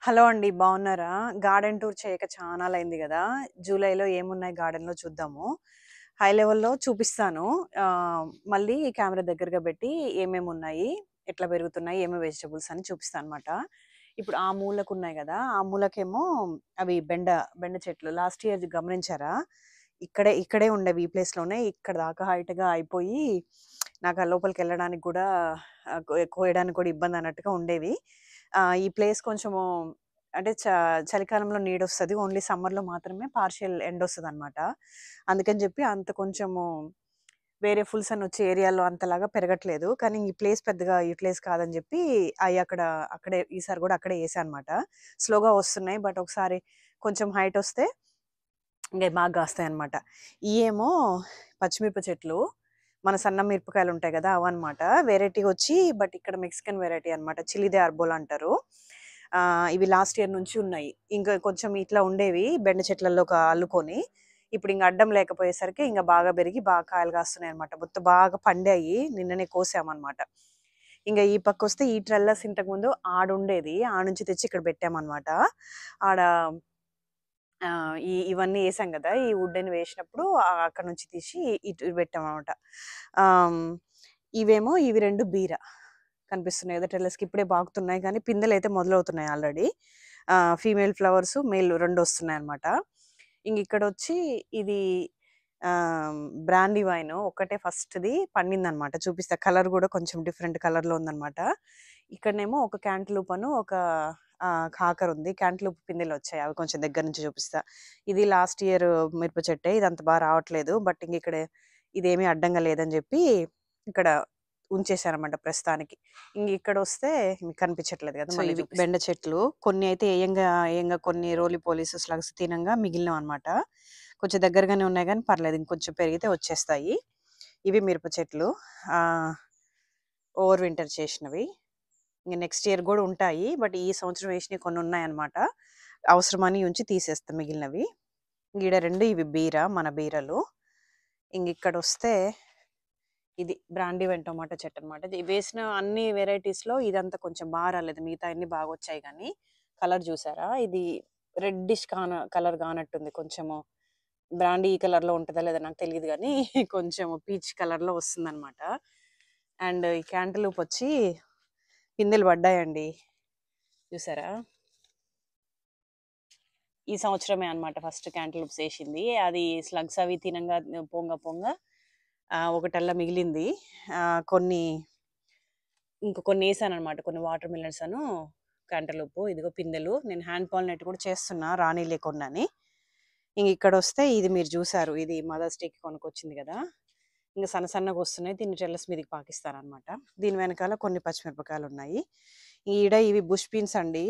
Hello అండి. బావున్నారా? Garden tour చేయక చానాళ్ళయింది గదా! జూలైలో ఏమున్నాయి గార్డెన్‌లో చూద్దాము. హై లెవెల్‌లో చూపిస్తాను. మళ్ళీ కెమెరా దగ్గరగా బెట్టి ఏమేమున్నాయి, ఎట్లా పెరుగుతున్నాయి, ఏమేమి వెజిటబుల్స్ అని చూపిస్తానన్నమాట. ఇప్పుడు ఆ మూలకున్నాయి గదా! ఆ మూలకేమో అవి బెండ చెట్లు. లాస్ట్ ఇయర్ గమనించారా? ఇక్కడే ఉండేవి ఈ ప్లేస్‌లోనే. ఇక్కడ దాకా హైట్‌గా అయిపోయి, నాకు ఆ లోపలికెళ్ళడానికి గూడా కోయడానికి కూడా ఇబ్బందన్నట్టుగా ఉండేవి. ఈ ప్లేస్ కొంచెము అంటే చలికాలంలో నీడొస్తది. ఓన్లీ సమ్మర్‌లో మాత్రమే పార్షియల్ ఎండొస్తదనమాట. అందుకని జెప్పి అంత కొంచెము వేరే ఫుల్ సన్నొచ్చే ఏరియాలో అంతలాగా పెరగట్లేదు. కానీ ఈ ప్లేస్ పెద్దగా యుటిలైజ్ కాదని జెప్పి అయి అక్కడే ఈసారి గూడా అక్కడే యేసా అనమాట. స్లోగా వస్తున్నాయి. బట్ ఒకసారి కొంచెం హైటొస్తే ఇంగయి బాగా గాస్తాయనమాట. ఇయేమో పచ్చిమిరప చెట్లు. మన సన్న మిరపకాయలుంటాయి గదా! అవన్నమాట. వెరైటీ ఒచ్చి బట్ ఇక్కడ మెక్సికన్ వెరైటీ అనమాట. చిల్లీ దే ఆర్బోలా అంటారు. ఇవి లాస్ట్ ఇయర్ నుంచి ఉన్నాయి. ఇంకా కొంచెం ఇట్లా ఉండేవి బెండ చెట్లల్లో అల్లుకొని. ఇప్పుడింక అడ్డం లేకపోయేసరికి ఇంగ బాగా పెరిగి బాగా కాయలు కాస్తున్నాయనమాట. మొత్తం బాగా పండాయి. నిన్ననే కోసామనమాట. ఇంగ ఈ పక్కొస్తే ఈ ట్రెల్లర్స్ ఇంతకుముందు ఆడుండేది. ఆడ నుంచి తెచ్చి ఇక్కడ పెట్టామనమాట. ఆడ ఇవన్నీ ఏసాం గదా! ఈ వుడ్డెన్ వేసినప్పుడు అక్కడి నుంచి తీసి ఇటు పెట్టామనమాట. ఆహ్, ఇవి 2 బీర కనిపిస్తున్నాయి గదా! టెర్రస్‌కి ఇప్పుడే పాకుతున్నాయి గానీ, పిందెలైతే మొదలవుతున్నాయి ఆల్రెడీ. Female flowers, male 2 వస్తున్నాయనమాట. ఇంగిక్కడొచ్చి ఇది బ్రాండీ వైను ఒక్కటే ఫస్ట్‌ది పండిందనమాట. చూపిస్తా. కలర్ గూడా కొంచెం డిఫరెంట్ కలర్‌లో ఉందనమాట. ఇక్కడనేమో ఒక క్యాంటలూప్ ఒక కాకరుంది. క్యాంటలూప్ పిందెలొచ్చాయి. అవి కొంచెం దగ్గర నుంచి చూపిస్తా. ఇది లాస్ట్ ఇయర్ మిరప చెట్టే. ఇదంత రావట్లేదు. బట్ ఇంగిక్కడ ఇదేమీ అడ్డంగా లేదని జెప్పి ఇక్కడ ఉంచేసారనమాట ప్రస్తుతానికి. ఇంగిక్కడొస్తే మీకు కనిపించట్లేదు గదా! మళ్ళీ ఇవి చూపిస్తా. బెండ చెట్లు. కొన్ని అయితే ఏయంగా కొన్ని రోలి పోలీస్ స్లగ్స్ తినంగా మిగిలినవనమాట. కొంచెం దగ్గరగానే ఉన్నాయి గానీ పర్లేదు. ఇంకొంచెం పెరిగితే వచ్చేస్తాయి. ఇవి మిరప చెట్లు. ఆహ్, ఓవర్ వింటర్ చేసినవి. ఇంక నెక్స్ట్ ఇయర్ గూడా ఉంటాయి. బట్ ఈ సంవత్సరం వేసినవి కొన్నున్నాయన్నమాట. అవసరమని ఉంచి తీసేస్తా మిగిలినవి. ఈడ 2 ఇవి మన బీరలు. ఇంగిక్కడొస్తే ఇది బ్రాండీ వైన్ టొమాటో చెట్టనమాట. ఇది వేసిన అన్ని వెరైటీస్‌లో ఇదంతా కొంచెం రాలేదు. మిగతాయన్నీ బాగొచ్చాయి గానీ, కలర్ జూసారా? ఇది రెడ్డిష్ కలర్ గానట్టుంది కొంచెము. బ్రాండీ ఈ కలర్‌లో ఉంటదా లేదా నాకు తెలీదు గానీ, కొంచెం పీచ్ కలర్‌లో వస్తుందనమాట. అండ్ ఈ క్యాంటలూప్ పిందెలు పడ్డాయండి. చూసారా? ఈ సంవత్సరమే అన్నమాట ఫస్ట్ క్యాంటలూప్స్ ఏషింది. అది స్లగ్స్ అవి తినంగా పొంగ ఒకటల్లా మిగిలింది. కొన్ని కొన్ని ఏసానన్నమాట. కొన్ని వాటర్ మిలన్స్ క్యాంటలూపు. ఇదిగో పిందెలు. నేను హ్యాండ్ పాలినేట్ కూడా చేస్తున్నా రానీలే కొన్నని. ఇక్కడొస్తే ఇది మీరు జూసారు. ఇది మదర్స్ డేకి కొనుక్కొచ్చింది గదా! ఇంక సన్నగొస్తున్నాయి. దీన్ని టెర్రస్ మీదకి పాకిస్తానన్నమాట. దీని వెనకాల కొన్ని పచ్చిమిరపకాయలున్నాయి. ఇవి బుష్ బీన్స్ అండి.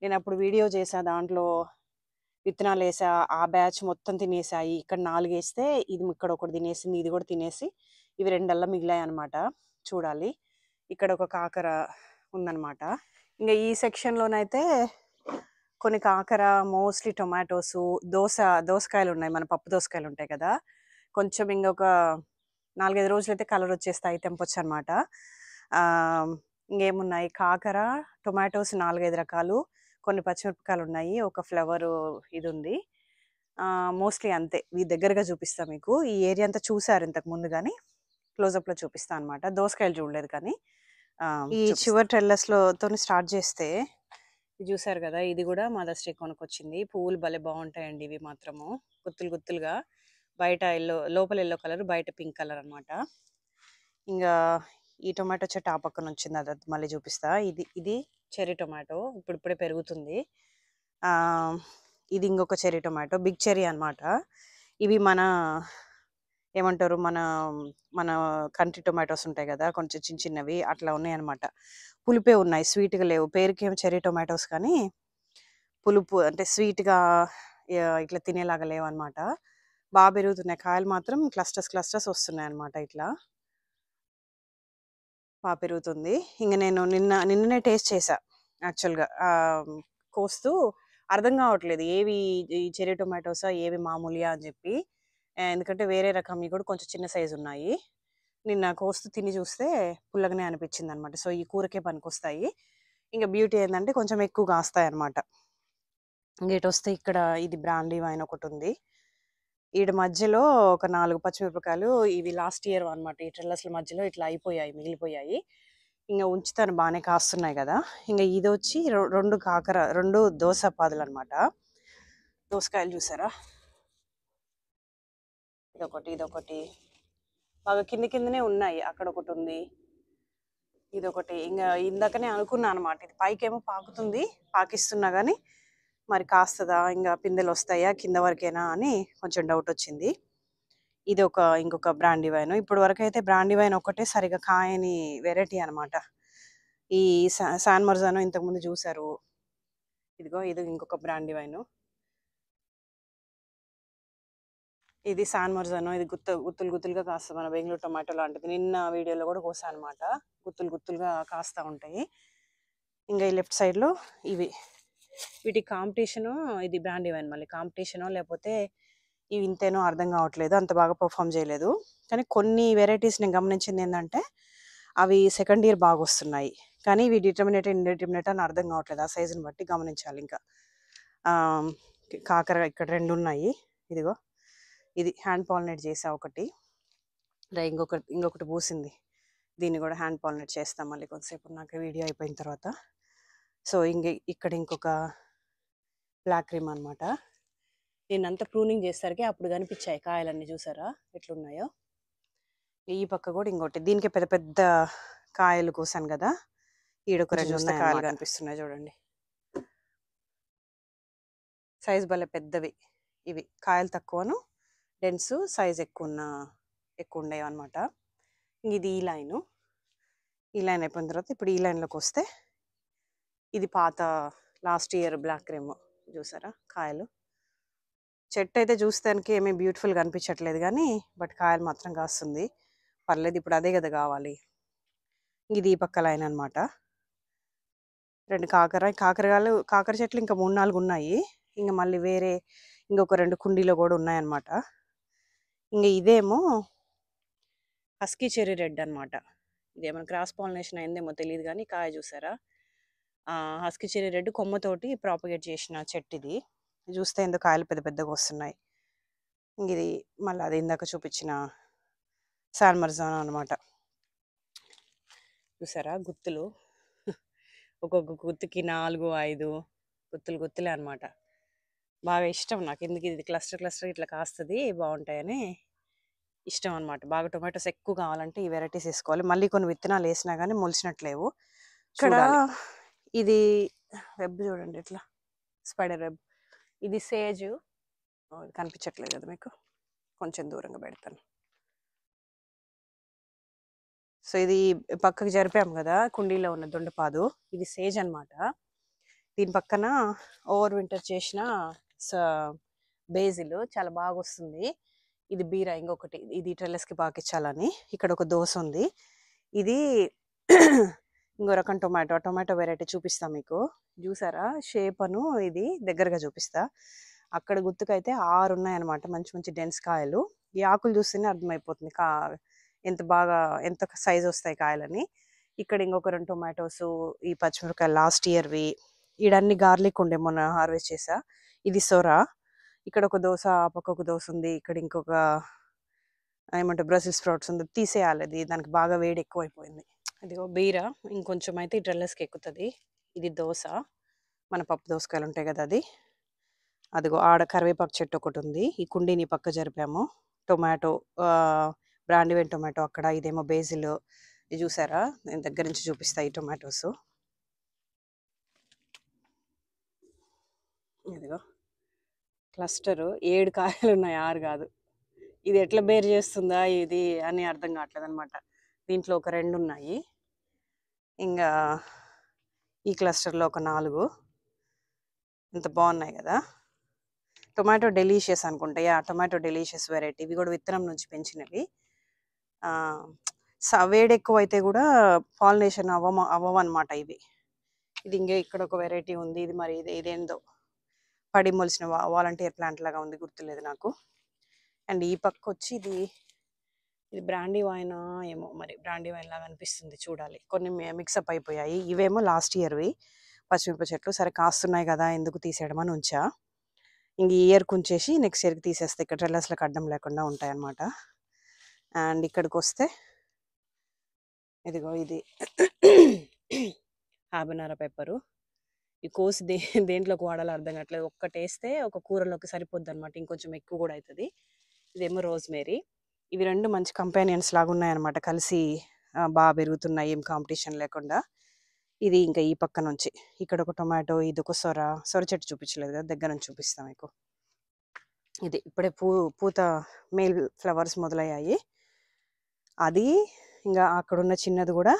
నేనప్పుడు వీడియో చేశా. దాంట్లో విత్తనాలేసా. ఆ బ్యాచ్ మొత్తం తినేసాయి. ఇక్కడ 4 ఏస్తే ఇక్కడొకటి తినేసింది. ఇది గూడా తినేసి ఇవి 2 మిగిలాయన్నమాట. చూడాలి. ఇక్కడ ఒక కాకర ఉందన్నమాట. ఇంగ ఈ సెక్షన్‌లోనైతే కొన్ని కాకర, మోస్ట్‌లీ టొమాటోసు, దోసకాయలున్నాయి. మన పప్పు దోసకాయలుంటాయి కదా! కొంచెం ఇంకొక 4, 5 రోజులైతే కలరొచ్చేస్తాయి. తెంపొచ్చనమాట. ఇంగేమున్నాయి కాకర, టొమాటోస్ 4, 5 రకాలు, కొన్ని పచ్చిమిరపకాయలున్నాయి. ఒక ఫ్లవరు ఇదుంది. మోస్ట్‌లీ అంతే. దగ్గరగా చూపిస్తా మీకు. ఈ ఏరియా అంతా చూసారు ఇంతకు ముందు గానీ, క్లోజప్‌లో చూపిస్తా అనమాట. దోసకాయలు చూడలేదు కానీ. ఈ చివరి తోని స్టార్ట్ చేస్తే ఇది చూసారు గదా! ఇది గూడా మదర్స్ డే కొనుక్కొచ్చింది. పువ్వులు భలే బావుంటాయండి ఇవి మాత్రము. గుత్తులుగా. బయట లోపల యెల్లో కలర్, బయట పింక్ కలర్ అనమాట. ఇంగా ఈ టొమాటో చెట్టు ఆ పక్కనొచ్చింది. అది మళ్ళీ చూపిస్తా. ఇది చెర్రీ టొమాటో. ఇప్పుడిప్పుడే పెరుగుతుంది. ఇది ఇంకొక చెర్రీ టొమాటో. బిగ్ చెర్రీ అనమాట. ఇవి ఏమంటారు మన కంట్రీ టొమాటోస్ ఉంటాయి గదా! కొంచెం చిన్నవి అట్లా ఉన్నాయన్నమాట. పులిపే ఉన్నాయి. స్వీట్‌గా లేవు. పేరుకేమో చెర్రీ టొమాటోస్ కానీ, పులుపు అంటే స్వీట్‌గా ఇట్లా తినేలాగా లేవన్నమాట. పెరుగుతున్నాయి. కాయలు మాత్రం క్లస్టర్స్ వస్తున్నాయన్నమాట ఇట్లా. పెరుగుతుంది. నేను నిన్ననే టేస్ట్ చేశా యాక్చువల్‌గా. కోస్తూ అర్థం కావట్లేదు. ఈ చెర్రీ టొమాటోసా? ఏవి మామూలియా? అని చెప్పి. ఎందుకంటే వేరే రకంవి కూడా కొంచెం చిన్న సైజున్నాయి. నిన్న కోస్తూ తిని చూస్తే పుల్లగానే అనిపించిందనమాట. సో, ఈ కూరకే పనికొస్తాయి. ఇంకా బ్యూటీ ఏంటంటే కొంచెం ఎక్కువ కాస్తాయి అనమాట. ఇంక ఇటు వస్తే ఇక్కడ ఇది బ్రాండీ వైన్ ఒకటి ఉంది. ఈడ మధ్యలో ఒక 4 పచ్చిమిరపకాయలు ఇవి లాస్ట్ ఇయర్ అనమాట. ఈ ట్రెల్లర్స్ల మధ్యలో ఇట్లా అయిపోయాయి, మిగిలిపోయాయి. ఇంకా ఉంచుతాను, బాగానే కాస్తున్నాయి కదా. ఇంకా ఇది వచ్చి 2 దోస పాదులు అనమాట. దోసకాయలు చూసారా, ఇదొకటి బాగా కిందనే ఉన్నాయి. అక్కడ ఒకటి ఉంది, ఇదొకటి. ఇంకా ఇందాకనే అనుకున్నా అనమాట, ఇది పైకేమో పాకుతుంది, పాకిస్తున్నా కానీ మరి కాస్తుందా, ఇంకా పిందెలు వస్తాయా కింద వరకేనా అని కొంచెం డౌట్ వచ్చింది. ఇది ఇంకొక బ్రాండీ వైన్. ఇప్పుడు వరకు అయితే బ్రాండీ వైన్ ఒకటే సరిగా కాయని వెరైటీ అనమాట. ఈ శాన్ మర్జానో ఇంతకుముందు చూసారు, ఇది ఇంకొక బ్రాండీ వైన్. ఇది శాన్ మర్జానో, ఇది గుత్తులుగా కాస్తుంది, మన బెంగళూరు టొమాటో లాంటిది. నిన్న వీడియోలో కూడా కోసా అనమాట, గుత్తులుగా కాస్తూ ఉంటాయి. ఇంకా ఈ లెఫ్ట్ సైడ్లో వీటి కాంపిటీషను. ఇది బ్రాండీ వైన్, మళ్ళీ కాంపిటీషనో లేకపోతే ఇవి ఇంతేనో అర్థం కావట్లేదు, అంత బాగా పర్ఫామ్ చేయలేదు. కానీ కొన్ని వెరైటీస్ నేను గమనించింది ఏంటంటే అవి సెకండ్ ఇయర్ బాగా వస్తున్నాయి, కానీ ఇవి ఇండిటర్మినేట్ అని అర్థం కావట్లేదు. ఆ సైజుని బట్టి గమనించాలి. ఇంకా కాకర ఇక్కడ 2 ఉన్నాయి. ఇదిగో ఇది హ్యాండ్ పాలినేట్ చేసా ఒకటి, ఇంకొకటి పూసింది. దీన్ని కూడా హ్యాండ్ పాలినేట్ చేస్తాం మళ్ళీ కొంతసేపు నాకు వీడియో అయిపోయిన తర్వాత. సో ఇక్కడ ఇంకొక బ్లాక్ క్రీమ్ అనమాట. నేనంతా ప్రూనింగ్ చేసరికి అప్పుడు కనిపించాయి కాయలన్నీ, చూసారా ఎట్లున్నాయో. ఈ పక్క కూడా ఇంకోటి, దీనికి పెద్ద పెద్ద కాయలు కోసాను కదా, ఈడొక 2 కాయలు కనిపిస్తున్నాయి చూడండి. సైజ్ భలే పెద్దవి ఇవి, కాయలు తక్కువను డెన్స్, సైజ్ ఎక్కువ ఉండేవి అనమాట. ఇది ఈ లైన్ అయిపోయిన తర్వాత ఇప్పుడు ఈ లైన్లోకి వస్తే ఇది పాత లాస్ట్ ఇయర్ బ్లాక్ క్రీమ్. చూసారా కాయలు, చెట్టు అయితే చూస్తానికి ఏమీ బ్యూటిఫుల్గా అనిపించట్లేదు కానీ బట్ కాయలు మాత్రం కాస్తుంది, పర్లేదు. ఇప్పుడు అదే కదా కావాలి. ఇది ఈ పక్క లైన్ అనమాట. 2 కాకర చెట్లు ఇంకా 3-4 ఉన్నాయి. ఇంకా మళ్ళీ వేరే ఇంకొక 2 కుండీలో కూడా ఉన్నాయన్నమాట. ఇంకా ఇదేమో హస్కీ చెర్రీ రెడ్ అనమాట. ఇదేమైనా క్రాస్ పాలినేషన్ అయిందేమో తెలియదు కానీ కాయ చూసారా, husky cherry red Kommathoti propagate చేసిన చెట్టు ఇది. చూస్తే ఎందుకు కాయలు పెద్ద పెద్దగా వస్తున్నాయి. ఇది మళ్ళీ అది ఇందాక చూపించిన శాన్ మర్జానో అనమాట. చూసారా గుత్తులు, ఒక్కొక్క గుత్తుకి 4-5 గుత్తులే అనమాట. బాగా ఇష్టం నాకు, ఎందుకు ఇది క్లస్టర్ ఇట్లా కాస్తుంది, బాగుంటాయని ఇష్టం అనమాట. బాగా టొమాటోస్ ఎక్కువ కావాలంటే ఈ వెరైటీస్ వేసుకోవాలి. మళ్ళీ కొన్ని విత్తనాలు వేసినా కానీ మొలిచినట్లేవు. ఇక్కడ ఇది వెబ్ చూడండి, ఇట్లా స్పైడర్ వెబ్. ఇది సేజ్, కనిపించట్లేదు కదా మీకు, కొంచెం దూరంగా పెడతాను. సో ఇది పక్కకు జరిపాము కదా కుండీలో ఉన్న దొండపాదు, ఇది సేజ్ అనమాట. దీని పక్కన ఓవర్ వింటర్ చేసిన బేజిల్ చాలా బాగా వస్తుంది. ఇది బీరా ఇంకొకటి, ఇది ట్రెల్లెస్కి పాకించాలని. ఇక్కడ ఒక దోస ఉంది. ఇది ఇంకో రకం టొమాటో వెరైటీ చూపిస్తా మీకు. చూసారా షేప్ అను, ఇది దగ్గరగా చూపిస్తా. అక్కడ గుర్తుకైతే 6 ఉన్నాయన్నమాట, మంచి డెన్స్ కాయలు. ఈ ఆకులు చూస్తేనే అర్థమైపోతుంది ఎంత సైజ్ వస్తాయి కాయలని. ఇక్కడ ఇంకొక 2 టొమాటోస్, ఈ పచ్చిమిరపకాయలు లాస్ట్ ఇయర్వి. ఈడన్ని గార్లిక్ ఉండే మొన్న హార్వెస్ట్ చేసా. ఇది సొరా. ఇక్కడ ఒక దోస, ఆ పక్క ఒక దోస ఉంది. ఇక్కడ ఇంకొక ఏమంటారు బ్రజిల్ స్ప్రౌట్స్ ఉంది, తీసేయాలి, అది దానికి బాగా వేడి ఎక్కువైపోయింది. ఇదిగో బీర ఇంకొంచెం అయితే ఈ ట్రెల్లెస్కి ఎక్కుతుంది. ఇది దోస, మన పప్పు దోసకాయలు ఉంటాయి కదా అది. అదిగో ఆడ కరివేపాకు చెట్టు ఒకటి ఉంది. ఈ కుండీని పక్క జరిపాము. టొమాటో, బ్రాండీ వైన్ టొమాటో అక్కడ, ఇదేమో బేజిల్. ఇది చూసారా, నేను దగ్గర నుంచి చూపిస్తా ఈ టొమాటోస్. ఇదిగో క్లస్టరు 7 కాయలు ఉన్నాయి, 6 కాదు. ఇది ఎట్లా బేర్ చేస్తుందా ఇది అని అర్థం కావట్లేదు అనమాట. దీంట్లో ఒక 2 ఉన్నాయి. ఇంకా ఈ క్లస్టర్లో ఒక 4. ఇంత బాగున్నాయి కదా. టొమాటో డెలీషియస్ అనుకుంటా, టొమాటో డెలీషియస్ వెరైటీ. ఇవి కూడా విత్తనం నుంచి పెంచినవి. వేడి ఎక్కువ అయితే కూడా పాలినేషన్ అవ్వవన్నమాట ఇవి. ఇది ఇంకా ఇక్కడ ఒక వెరైటీ ఉంది. ఇది మరి ఇదేందో పడి మొలిసిన వాలంటీర్ ప్లాంట్ లాగా ఉంది, గుర్తులేదు నాకు. అండ్ ఈ పక్క వచ్చి ఇది బ్రాండీ వైనా ఏమో మరి బ్రాండీ వైన్ లాగా అనిపిస్తుంది, చూడాలి. కొన్ని మిక్సప్ అయిపోయాయి. ఇవేమో లాస్ట్ ఇయర్వి పచ్చిమిరప చెట్లు. సరే కాస్తున్నాయి కదా ఎందుకు తీసేయడం అని ఉంచా. ఇంక ఈ ఇయర్కి ఉంచేసి నెక్స్ట్ ఇయర్కి తీసేస్తే ఇక్కడ ట్రెల్లర్స్లకు అడ్డం లేకుండా ఉంటాయన్నమాట. అండ్ ఇక్కడికి వస్తే ఇదిగో ఇది హాబనారా పెప్పరు. ఈ కోసి దేంట్లోకి వాడాలో అర్థం కావట్లేదు. ఒక్కటేస్తే ఒక కూరలోకి సరిపోద్ది అనమాట, ఇంకొంచెం ఎక్కువ కూడా అవుతుంది. ఇదేమో రోజ్మేరీ. ఇవి రెండు మంచి కంపానియన్స్ లాగా ఉన్నాయన్నమాట, కలిసి బాగా పెరుగుతున్నాయి, ఏం కాంపిటీషన్ లేకుండా. ఇది ఇంకా ఈ పక్క నుంచి ఇక్కడ ఒక టొమాటో, ఇది ఒక సొర చెట్టు చూపించలేదు కదా, దగ్గర నుంచి చూపిస్తాం మీకు. ఇది ఇప్పుడే పూత మేల్ ఫ్లవర్స్ మొదలయ్యాయి. అది ఇంకా అక్కడున్న చిన్నది కూడా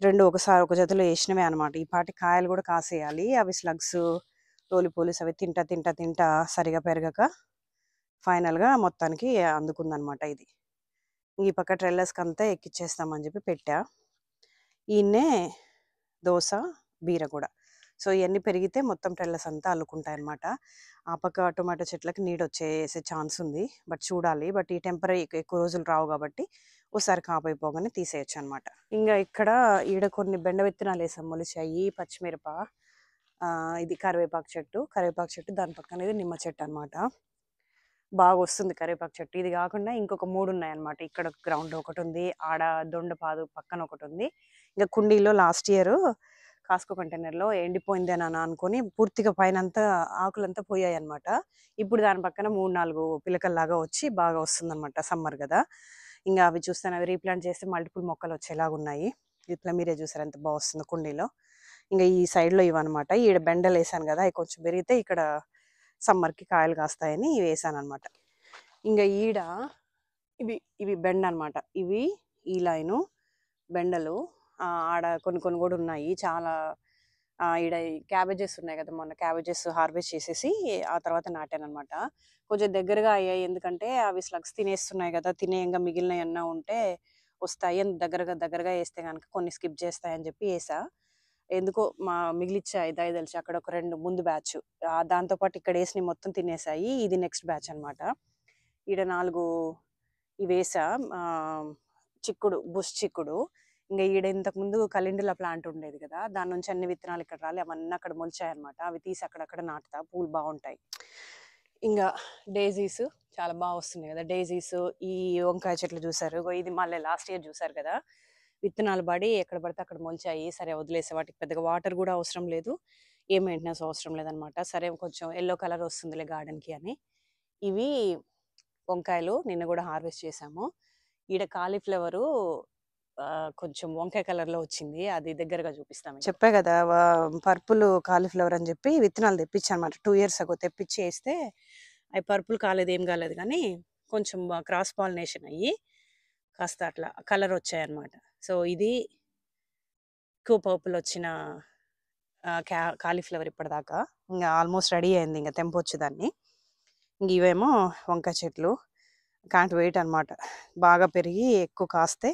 రెండు ఒకసారి ఒక జతలో వేసినవే అనమాట. ఈ పాటి కాయలు కూడా కాసేయాలి. అవి స్లగ్స్ పోలీస్ అవి తింటా సరిగా పెరగక ఫైనల్గా మొత్తానికి అందుకుందనమాట. ఇది ఈ పక్క ట్రెల్లర్స్కి అంతా ఎక్కిచ్చేస్తామని చెప్పి పెట్టా. ఈయన్నే దోస బీర కూడా. సో ఇవన్నీ పెరిగితే మొత్తం ట్రెల్లర్స్ అంతా అల్లుకుంటాయి అనమాట. ఆ పక్క టొమాటో చెట్లకి నీడ వచ్చేసే ఛాన్స్ ఉంది, బట్ చూడాలి. బట్ ఈ టెంపరీ ఎక్కువ రోజులు రావు కాబట్టి ఒకసారి కాపైపోగానే తీసేయచ్చు అనమాట. ఇంకా ఇక్కడ ఈడ కొన్ని బెండ విత్తనాలు వేసాం, మొలిచాయి. పచ్చిమిరప, ఇది కరివేపాకు చెట్టు, దాని పక్కన ఇది నిమ్మ చెట్టు అనమాట. బాగా వస్తుంది కరివేపాకు చెట్టు. ఇది కాకుండా ఇంకొక 3 ఉన్నాయన్నమాట. ఇక్కడ గ్రౌండ్ ఒకటి ఉంది, ఆడ దొండపాదు పక్కన ఒకటి ఉంది. ఇంకా కుండీలో లాస్ట్ ఇయర్ కాస్కో కంటైనర్లో ఎండిపోయింది అని అనుకుని పూర్తిగా పైన అంతా ఆకులంతా పోయాయి అనమాట. ఇప్పుడు దాని పక్కన 3-4 పిలకల్లాగా వచ్చి బాగా వస్తుంది అనమాట, సమ్మర్ కదా. ఇంకా అవి చూస్తాను, అవి రీప్లాంట్ చేస్తే మల్టిపుల్ మొక్కలు వచ్చేలాగా ఉన్నాయి. ఇట్లా మీరే చూసారు ఎంత బాగా వస్తుందో కుండీలో. ఇంకా ఈ సైడ్లో ఇవన్నమాట. ఈడ బెండలు వేసాను కదా, అవి కొంచెం పెరిగితే ఇక్కడ సమ్మర్కి కాయలు కాస్తాయని ఇవి వేసాను అనమాట. ఇంకా ఈడ ఇవి బెండ అనమాట. ఇవి ఈ లైను బెండలు. ఆడ కొన్ని కూడా ఉన్నాయి చాలా. ఈడ క్యాబేజెస్ ఉన్నాయి కదా, మొన్న క్యాబేజెస్ హార్వెస్ట్ చేసేసి ఆ తర్వాత నాటాను అనమాట. కొంచెం దగ్గరగా అయ్యాయి, ఎందుకంటే అవి స్లగ్స్ తినేస్తున్నాయి కదా, తినేయంగా మిగిలినవి అన్నా ఉంటే వస్తాయి అని దగ్గరగా వేస్తే కనుక కొన్ని స్కిప్ చేస్తాయని చెప్పి వేసా. ఎందుకో మిగిలిచ్చాయి దయదలిచి అక్కడ ఒక 2 ముందు బ్యాచ్, దాంతోపాటు ఇక్కడ వేసినవి మొత్తం తినేసాయి. ఇది నెక్స్ట్ బ్యాచ్ అనమాట. ఈడ 4 ఇవి వేసా, బుష్ చిక్కుడు. ఇంకా ఈడ ఇంతకుముందు కలిండుల ప్లాంట్ ఉండేది కదా, దాని నుంచి అన్ని విత్తనాలు ఇక్కడ రాలి అవన్నీ అక్కడ మొలిచాయి అనమాట. అవి తీసి అక్కడక్కడ నాటుతా, పూలు బాగుంటాయి. ఇంకా డేజీస్ చాలా బాగా వస్తున్నాయి కదా డేజీస్. ఈ వంకాయ చెట్లు చూసారు, ఇది మళ్ళీ లాస్ట్ ఇయర్ చూసారు కదా, విత్తనాలు పడి ఎక్కడ పడితే అక్కడ మొలిచాయి. సరే వదిలేసే, వాటికి పెద్దగా వాటర్ కూడా అవసరం లేదు, ఏ మెయింటెనెన్స్ అవసరం లేదనమాట. సరే కొంచెం ఎల్లో కలర్ వస్తుందిలే గార్డెన్కి అని. ఇవి వంకాయలు నిన్న కూడా హార్వెస్ట్ చేసాము. ఈడ కాలీఫ్లవరు కొంచెం వంకాయ కలర్లో వచ్చింది, అది దగ్గరగా చూపిస్తాము. చెప్పా కదా పర్పుల్ కాలీఫ్లవర్ అని చెప్పి విత్తనాలు తెప్పించాను అనమాట. 2 years ago తెప్పించి వేస్తే అవి పర్పుల్ కాలేదు, ఏం కాలేదు, కానీ కొంచెం క్రాస్ పాలినేషన్ అయ్యి కాస్త అట్లా కలర్ వచ్చాయన్నమాట. సో ఇది ఎక్కువ పర్పుల్ వచ్చిన కాలీఫ్లవర్ ఇప్పటిదాకా. ఇంకా ఆల్మోస్ట్ రెడీ అయింది, ఇంకా తెంపొచ్చు దాన్ని. ఇంక ఇవేమో వంకాయ చెట్లు, కాంట్ వెయిట్ అనమాట. బాగా పెరిగి ఎక్కువ కాస్తే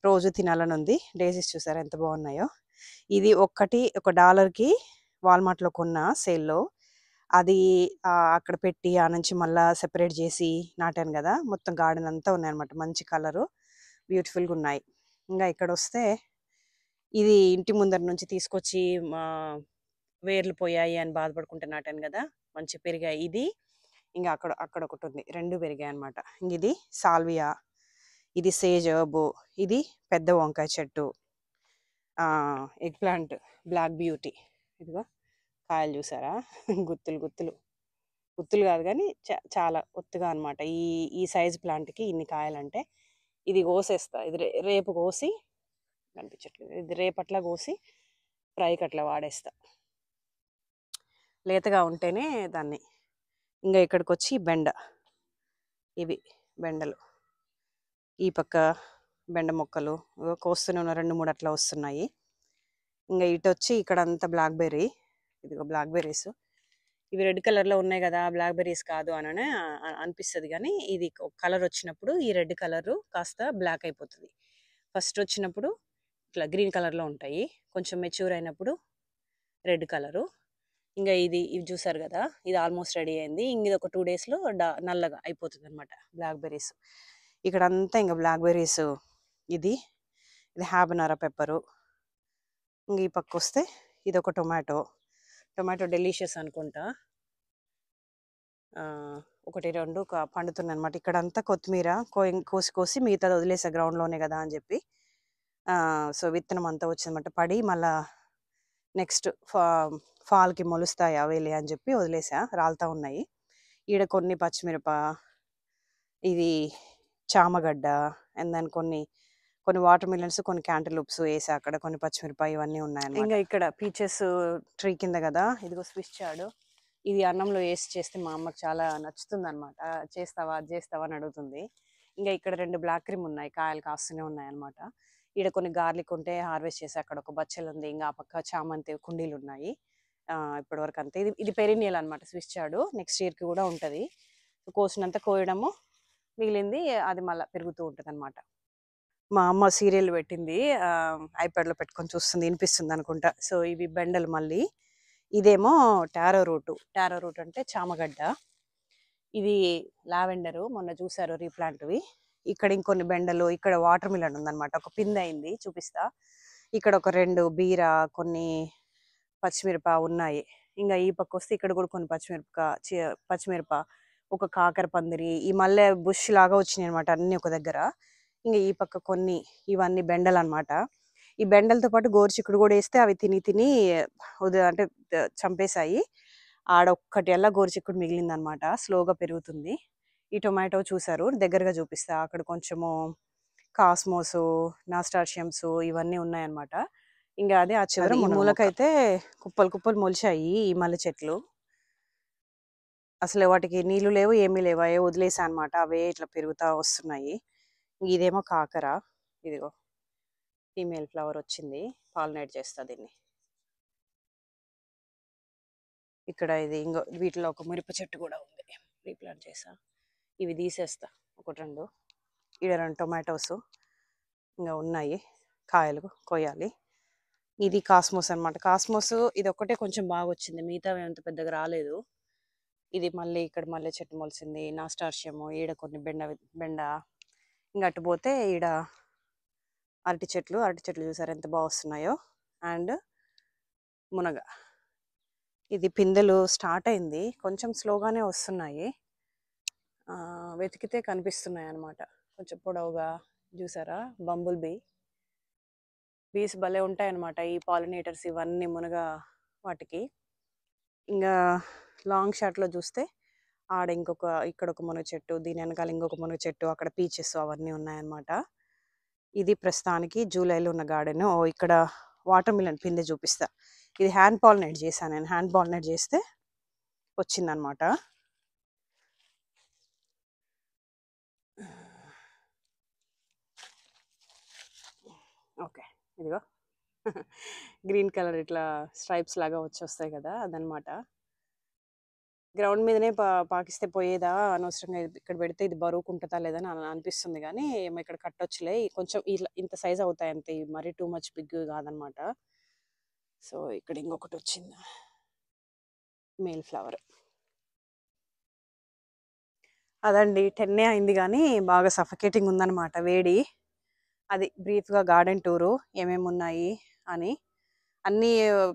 రోజు తినాలని ఉంది. డేజీస్ చూసారా ఎంత బాగున్నాయో. ఇది ఒక్కటి $1కి వాల్మార్ట్లో కొన్న సేల్లో. అది అక్కడ పెట్టి ఆ నుంచి మళ్ళీ సెపరేట్ చేసి నాటాను కదా, మొత్తం గార్డెన్ అంతా ఉన్నాయన్నమాట. మంచి కలరు, బ్యూటిఫుల్గా ఉన్నాయి. ఇంకా ఇక్కడ వస్తే ఇది ఇంటి ముందర నుంచి తీసుకొచ్చి వేర్లు పోయాయి అని బాధపడుకుంటే నాటాను కదా, మంచి పెరిగాయి. ఇది ఇంకా అక్కడ ఒకటి ఉంది, 2 పెరిగాయి అనమాట. ఇంక ఇది సాల్వియా, ఇది సేజ్ హర్బ్, ఇది పెద్ద వంకాయ చెట్టు, ఎగ్ ప్లాంట్ బ్లాక్ బ్యూటీ. ఇదిగో కాయలు చూసారా, గుత్తులు కాదు కానీ చాలా ఒత్తుగా అనమాట. ఈ సైజ్ ప్లాంట్కి ఇన్ని కాయలంటే ఇది కోసేస్తా. ఇది రేపు కోసి, కనిపించట్లేదు, ఇది రేపట్లా కోసి ఫ్రైకి అట్లా వాడేస్తా, లేతగా ఉంటేనే దాన్ని. ఇంకా ఇక్కడికి వచ్చి బెండ, ఇవి బెండలు, ఈ పక్క బెండ మొక్కలు కోస్తూనే ఉన్న 2-3 అట్లా వస్తున్నాయి. ఇంకా ఇటు వచ్చి ఇక్కడ అంతా బ్లాక్బెర్రీ, ఇదిగో బ్లాక్బెర్రీస్. ఇవి రెడ్ కలర్లో ఉన్నాయి కదా, బ్లాక్బెర్రీస్ కాదు అని అనిపిస్తుంది, కానీ ఇది కలర్ వచ్చినప్పుడు ఈ రెడ్ కలరు కాస్త బ్లాక్ అయిపోతుంది. ఫస్ట్ వచ్చినప్పుడు ఇట్లా గ్రీన్ కలర్లో ఉంటాయి, కొంచెం మెచ్యూర్ అయినప్పుడు రెడ్ కలరు. ఇంకా ఇవి చూసారు కదా, ఇది ఆల్మోస్ట్ రెడీ అయింది. ఇంక ఇది ఒక 2 daysలో నల్లగా అయిపోతుంది అనమాట బ్లాక్బెర్రీస్. ఇక్కడంతా ఇంకా బ్లాక్‌బెర్రీస్ ఇది. ఇది హాబనరా పెప్పరు. ఇంక ఈ పక్కొస్తే ఇదొక టొమాటో. టొమాటో డెలీషియస్ అనుకుంటా. 1, 2 పండుతున్నాయనమాట. ఇక్కడంతా కొత్తిమీర కోసి కోసి మిగతాది వదిలేసా గ్రౌండ్‌లోనే గదా అని జెప్పి. సో, విత్తనం అంతా వచ్చిందనమాట. పడి మళ్ళా నెక్స్ట్ ఫాల్‌కి మొలుస్తాయి అవేలే అని జెప్పి వదిలేసా. రాలుతా ఉన్నాయి. ఈడ కొన్ని పచ్చిమిరప, ఇది చామగడ్డ, అండ్ దెన్ కొన్ని వాటర్ మిలన్స్, కొన్ని క్యాంటలూప్స్ ఏసా అక్కడ. కొన్ని పచ్చిమిరప ఇవన్నీ ఉన్నాయన్నమాట. ఇంగా ఇక్కడ పీచెస్ ట్రీ కింద గదా! ఇదిగో స్విస్ చాడు. ఇది అన్నంలో ఏసి చేస్తే మా అమ్మకి చాలా నచ్చుతుందనమాట. చేస్తావా? అది చేస్తావా? అని అడుగుతుంది. ఇంగా ఇక్కడ 2 బ్లాక్ క్రీమ్ ఉన్నాయి. కాయలు కాస్తూనే ఉన్నాయన్నమాట. ఈడ కొన్ని గార్లిక్ ఉంటే హార్వెస్ట్ చేసా. అక్కడ ఒక బచ్చలుంది. ఇంగా ఆ పక్క చామంతి కుండీలున్నాయి. ఇప్పటివరకు అంతే. ఇది పెరినియల్ అనమాట స్విస్ చాడు. నెక్స్ట్ ఇయర్‌కి గూడా ఉంటది. కోసినంత కోయడము, మిగిలింది అది మళ్ళా పెరుగుతూ ఉంటదనమాట. మా అమ్మ సీరియల్ పెట్టింది. ఐప్యాడ్‌లో పెట్టుకొని చూస్తుంది. ఇనిపిస్తుందనుకుంటా. సో, ఇవి బెండలు మళ్ళీ. ఇదేమో టారో రూటు. టారో రూట్ అంటే చామగడ్డ. ఇది లావెండరు. మొన్న చూసారు రీప్లాంట్‌వి. ఇక్కడ ఇంకొన్ని బెండలు, ఇక్కడ వాటర్ మిలన్ ఉందనమాట. ఒక పిందయింది చూపిస్తా. ఇక్కడ ఒక 2 బీర, కొన్ని పచ్చిమిరప ఉన్నాయి. ఇంగా ఈ పక్కొస్తే ఇక్కడ గూడా కొన్ని పచ్చిమిరప, ఒక కాకర పందిరి, ఈ మల్లె బుష్ లాగా వచ్చినాయనమాట అన్నీ ఒక దగ్గర. ఇంగ ఈ పక్క కొన్ని ఇవన్నీ బెండలనమాట. ఈ బెండలతో పాటు గోరుచిక్కుడు గూడా ఏస్తే అవి తిని తిని అంటే చంపేశాయి. ఆడొక్కటి అల్లా గోరుచిక్కుడు మిగిలిందనమాట. స్లోగా పెరుగుతుంది. ఈ టొమాటో చూసారు. దగ్గరగా చూపిస్తా. అక్కడ కొంచెము కాస్మోసు, నాస్టార్షియమ్స్ ఇవన్నీ ఉన్నాయన్నమాట. ఇంగా అదే ఆ చివర ఈ మూలకైతే కుప్పలు కుప్పలు మొలిచాయి ఈ మల్లె చెట్లు. అసలు వాటికి నీళ్లు లేవు, ఏమీ లేవు. అయే వదిలేసా అనమాట. అవే ఇట్లా పెరుగుతా వస్తున్నాయి. ఇదేమో కాకర. ఇదిగో ఫీమేల్ ఫ్లవర్ వచ్చింది. పాలినేట్ చేస్తా దీన్ని. ఇక్కడ ఇది ఇంగో వీటిలో ఒక మిరప చెట్టు కూడా ఉంది. రీప్లాంట్ చేసా. ఇవి తీసేస్తా 1, 2. ఈడ 2 టొమాటోస్ ఇంకా ఉన్నాయి. కాయలు కొయ్యాలి. ఇది కాస్మోస్ అనమాట. కాస్మోస్ ఇదొక్కటే కొంచెం బాగా వచ్చింది. మిగతావి అంత పెద్దగా రాలేదు. ఇది మళ్ళీ ఇక్కడ మల్లె చెట్టు మొలిసింది. నాస్టార్షియము, ఈడ కొన్ని బెండ. ఇంక అటు పోతే ఈడ అరటి చెట్లు చూసారు ఎంత బాగా వస్తున్నాయో. అండ్ మునగ. ఇది పిందెలు స్టార్ట్ అయింది. కొంచెం స్లోగానే వస్తున్నాయి. వెతికితే కనిపిస్తున్నాయి అన్నమాట. కొంచెం పొడవుగా చూసారా. బంబుల్ బీస్ భలే ఉంటాయన్నమాట ఈ పాలినేటర్స్ ఇవన్నీ మునగ వాటికి. ఇంకా లాంగ్ షాట్లో చూస్తే ఆడ ఇక్కడ ఒక మునగ చెట్టు, దీని వెనకాల ఇంకొక మునగ చెట్టు, అక్కడ పీచెస్ అవన్నీ ఉన్నాయన్నమాట. ఇది ప్రస్తుతానికి జూలైలో ఉన్న గార్డెన్. ఇక్కడ వాటర్ మిలన్ పిందె చూపిస్తా. ఇది హ్యాండ్ పాలినేట్ చేశాను నేను. హ్యాండ్ పాలినేట్ చేస్తే వచ్చిందనమాట. ఓకే, ఇదిగో గ్రీన్ కలర్ ఇట్లా స్ట్రైప్స్ లాగా వచ్చేస్తాయి కదా, అదనమాట. గ్రౌండ్ మీదనే పాకిస్తే పోయేదా, అనవసరంగా ఇక్కడ పెడితే ఇది బరువుకుంటుందా లేదని అనిపిస్తుంది. కానీ ఏమో ఇక్కడ కట్టొచ్చులే, కొంచెం ఇట్లా ఇంత సైజ్ అవుతాయి అంతే, మరీ టూ మచ్ బిగ్ కాదనమాట. సో ఇక్కడ ఇంకొకటి వచ్చింది మేల్ ఫ్లవర్. అదండి 10 అయింది కానీ బాగా సఫకేటింగ్ ఉందన్నమాట వేడి. అది బ్రీఫ్గా గార్డెన్ టూరు ఏమేమి ఉన్నాయి అని. అన్నీ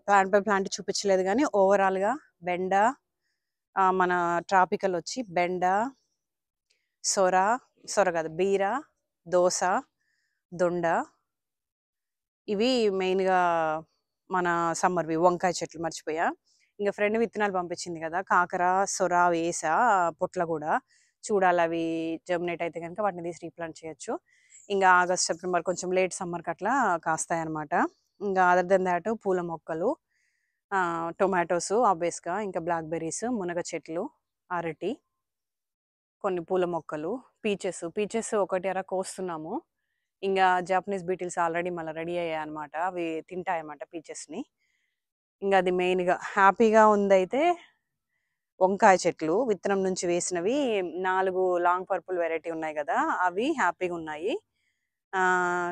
ప్లాంట్ బై ప్లాంట్ చూపించలేదు కానీ ఓవరాల్గా బెండ, మన ట్రాపికల్ వచ్చి బెండ, సొర కాదు బీర, దోస, దొండ, ఇవి మెయిన్గా మన సమ్మర్వి. వంకాయ చెట్లు మర్చిపోయా. ఇంకా ఫ్రెండ్ విత్తనాలు పంపించింది కదా, కాకర, సొర వేసా పొట్ల కూడా. చూడాలి అవి జర్మినేట్ అయితే కనుక వాటిని తీసి రీప్లాంట్ చేయొచ్చు. ఇంకా ఆగస్ట్ సెప్టెంబర్ కొంచెం లేట్ సమ్మర్కి అట్లా కాస్తాయి అనమాట. ఇంకా అదర్ దెన్ దాట్ పూల మొక్కలు, టొమాటోస్ ఆబ్వియస్గా, ఇంకా బ్లాక్బెర్రీస్, మునగ చెట్లు, అరటి, కొన్ని పూల మొక్కలు, పీచెస్ 1 అర కోస్తున్నాము. ఇంకా జాపనీస్ బీటిల్స్ ఆల్రెడీ మళ్ళీ రెడీ అయ్యాయి అనమాట. అవి తింటాయన్నమాట పీచెస్ని. ఇంకా అది మెయిన్గా హ్యాపీగా ఉందైతే వంకాయ చెట్లు విత్తనం నుంచి వేసినవి 4 లాంగ్ పర్పుల్ వెరైటీ ఉన్నాయి కదా, అవి హ్యాపీగా ఉన్నాయి.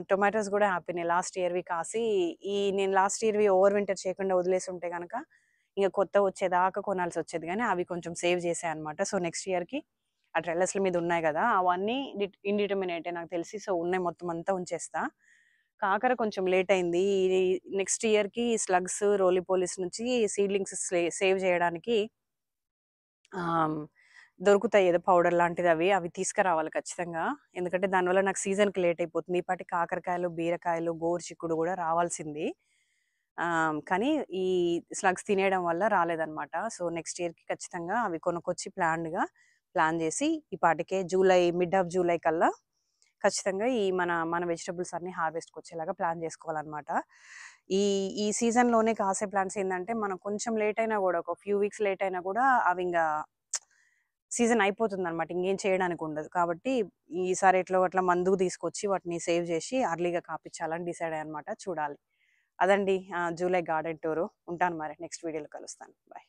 టొమాటోస్ కూడా హ్యాపీనే. లాస్ట్ ఇయర్వి కాసి నేను లాస్ట్ ఇయర్వి ఓవర్ వింటర్ చేయకుండా వదిలేసి ఉంటే కనుక ఇంకా కొత్త వచ్చేదాకా కొనాల్సి వచ్చేది. కానీ అవి కొంచెం సేవ్ చేసాయి అనమాట. సో నెక్స్ట్ ఇయర్కి ఆ ట్రెల్లస్ల మీద ఉన్నాయి కదా, అవన్నీ ఇండిటర్మినేటే నాకు తెలిసి. సో ఉన్నాయి, మొత్తం అంతా ఉంచేస్తా. కాకర కొంచెం లేట్ అయింది. నెక్స్ట్ ఇయర్కి స్లగ్స్ రోలిపోలిస్ నుంచి సీడ్లింగ్స్ సేవ్ చేయడానికి దొరుకుతాయి ఏదో పౌడర్ లాంటిది, అవి తీసుకురావాలి ఖచ్చితంగా. ఎందుకంటే దానివల్ల నాకు సీజన్కి లేట్ అయిపోతుంది. ఈ పాటి కాకరకాయలు, బీరకాయలు, గోరుచిక్కుడు కూడా రావాల్సింది. కానీ ఈ స్లగ్స్ తినేయడం వల్ల రాలేదన్నమాట. సో నెక్స్ట్ ఇయర్కి ఖచ్చితంగా అవి కొనుక్కొచ్చి ప్లాన్ చేసి ఈ పాటికే మిడ్ ఆఫ్ జూలై కల్లా ఖచ్చితంగా ఈ మన వెజిటబుల్స్ అన్ని హార్వెస్ట్కి వచ్చేలాగా ప్లాన్ చేసుకోవాలన్నమాట. ఈ ఈ సీజన్లోనే కాసే ప్లాంట్స్ ఏంటంటే మనం కొంచెం లేట్ అయినా కూడా, ఒక ఫ్యూ వీక్స్ లేట్ అయినా కూడా అవి ఇంకా సీజన్ అయిపోతుంది అనమాట, ఇంకేం చేయడానికి ఉండదు. కాబట్టి ఈసారి ఎట్లా అట్లా మందుకు తీసుకొచ్చి వాటిని సేవ్ చేసి అర్లీగా కాపించాలని డిసైడ్ అయ్యనమాట. చూడాలి. అదండి జూలై గార్డెన్ టూరు. ఉంటాను మరి, నెక్స్ట్ వీడియోలో కలుస్తాను. బాయ్.